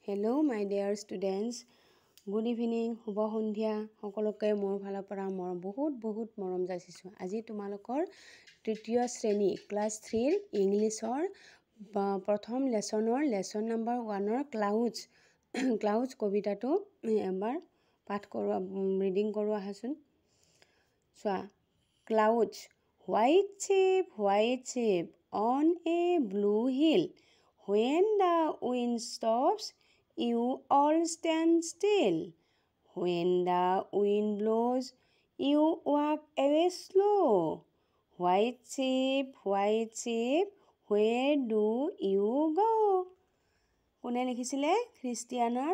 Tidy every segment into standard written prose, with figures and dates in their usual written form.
Hello my dear students, good evening, শুভ সন্ধিয়া সকলোকে মোৰ ফালৰ পৰা বহুত মৰম যাচিছোঁ। আজি তোমালোকৰ তৃতীয় শ্ৰেণী ক্লাছ 3 ইংলিছৰ প্ৰথম লেসন নম্বৰ 1 ক্লাউডছ কবিতাটো এবাৰ পাঠ কৰোৱা ৰিডিং কৰোৱা আহাচোন। চোৱা, clouds white sheep on a blue hill. When the wind stops, you all stand still. When the wind blows, you walk away slow. White sheep, where do you go? কোনে লিখিছিলে? Christiana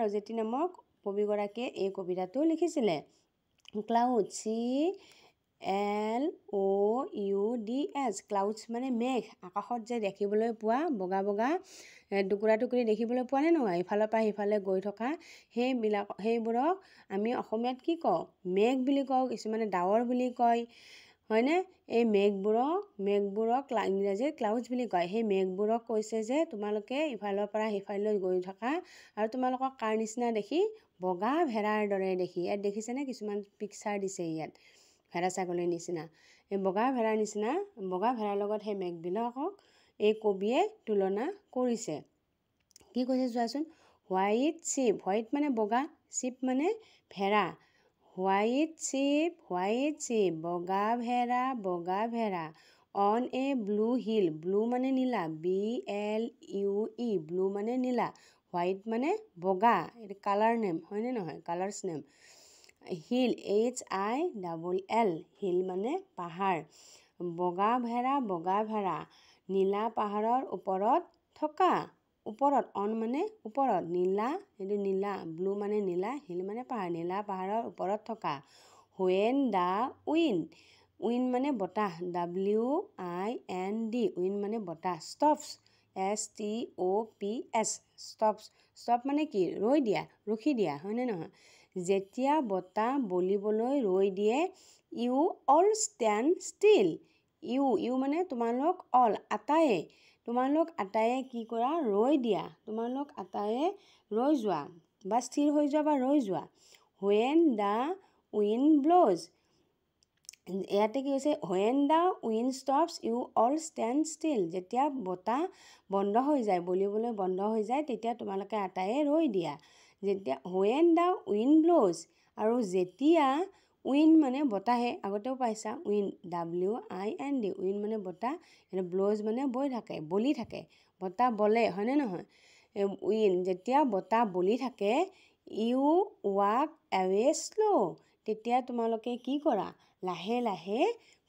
ৰজেটি নামক কবিগৰাকীয়ে এই কবিতাটো লিখিছিলে। Cloud CLOUDS clouds মানে মেঘ, আকাশত যে দেখিবলৈ পোৱা বগা বগা টুকুৰা দেখিবলৈ পোৱা নে নহয়, ইফালৰ পৰা সিফালে গৈ থকা সেইবোৰক আমি অসমীয়াত কি কওঁ? মেঘ বুলি কওঁ, কিছুমানে ডাৱৰ বুলি কয়, হয়নে? এই মেঘবোৰক ইংৰাজীত ক্লাউডছ বুলি কয়। সেই মেঘবোৰক কৈছে যে তোমালোকে ইফালৰ পৰা সিফাললৈ গৈ থকা আৰু তোমালোকক কাৰ নিচিনা দেখি? বগা ভেড়াৰ দৰে দেখি। ইয়াত দেখিছেনে? কিছুমান পিকচাৰ দিছে ইয়াত ভেড়া ছাগলীৰ নিচিনা। এই বগা ভেড়াৰ নিচিনা, বগা ভেড়াৰ লগত সেই মেঘবিলাকক এই কবিয়ে তুলনা কৰিছে। কি কৈছে চোৱাচোন? হোৱাইট চিপ, হোৱাইট মানে বগা, চিপ মানে ভেড়া। হোৱাইট চিপ বগা ভেড়া on a blue hill, blue মানে নীলা, BLUE ব্লু মানে নীলা, হোৱাইট মানে বগা, এইটো কালাৰ নেম হয়নে নহয়? Colours name. Hill HILL, hill মানে পাহাৰ। বগা ভেড়া নীলা পাহাৰৰ ওপৰত থকা, ওপৰত, অন মানে ওপৰত, নীলা, এইটো নীলা, ব্লু মানে নীলা, হিল মানে পাহাৰ, নীলা পাহাৰৰ ওপৰত থকা। When the wind মানে বতাহ, WIND, wind মানে বতাহ, stops STOPS, stop মানে কি? ৰখি দিয়া হয়নে নহয়? যেতিয়া বতাহ বলিবলৈ ৰৈ দিয়ে, you all stand still. You মানে তোমালোক, অল আটায়ে, তোমালোক আটায়ে কি কৰা? ৰৈ দিয়া, তোমালোক আটায়ে ৰৈ যোৱা বা স্থিৰ হৈ যোৱা বা ৰৈ যোৱা। When the wind blows, ইয়াতে কি হৈছে? When the wind stops, you all stand still. যেতিয়া বতাহ বন্ধ হৈ যায়, বলিবলৈ বন্ধ হৈ যায়, তেতিয়া তোমালোকে আটায়ে ৰৈ দিয়া। যেতিয়া when the wind blows, আৰু যেতিয়া উইণ্ড মানে বতাহে, আগতেও পাইছা উইণ্ড, WIND, উইণ্ড মানে বতাহ, ব্ল'জ মানে বলি থাকে, বতাহ বলে হয়নে নহয়? উইণ্ড, যেতিয়া বতাহ বলি থাকে, ইউ ৱাক এৱে শ্ল', তেতিয়া তোমালোকে কি কৰা? লাহে লাহে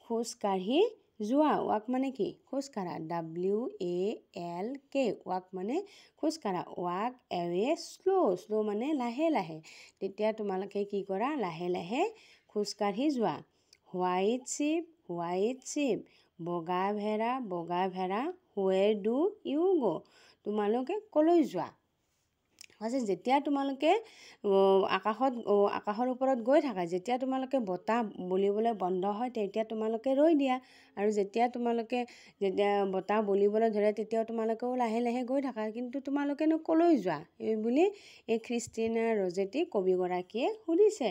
খোজকাঢ়ি যোৱা। ৱাক মানে কি? খোজকাঢ়া, WALK, ৱাক মানে খোজকাঢ়া। ৱাক এৱে শ্ল' মানে লাহে লাহে, তেতিয়া তোমালোকে কি কৰা? লাহে লাহে খোজকাঢ়ি যোৱা। হোৱাইট চিপ বগা ভেড়া where do you go, তোমালোকে কলৈ যোৱা? যেতিয়া তোমালোকে আকাশৰ ওপৰত গৈ থাকা, যেতিয়া তোমালোকে বতাহ বলিবলৈ বন্ধ হয়, তেতিয়া তোমালোকে ৰৈ দিয়া, আৰু যেতিয়া বতাহ বলিবলৈ ধৰে, তেতিয়াও তোমালোকেও লাহে লাহে গৈ থাকা, কিন্তু তোমালোকেনো কলৈ যোৱা? এই বুলি এই ক্ৰিষ্টিয়ানা ৰজেটি কবিগৰাকীয়ে সুধিছে।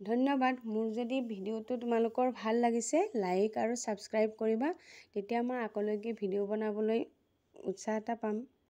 ধন্যবাদ। মোৰ যদি ভিডিঅ'টো তোমালোকৰ ভাল লাগিছে, লাইক আৰু ছাবস্ক্ৰাইব কৰিবা, তেতিয়া মই আগলৈকে ভিডিঅ' বনাবলৈ উৎসাহ এটা পাম।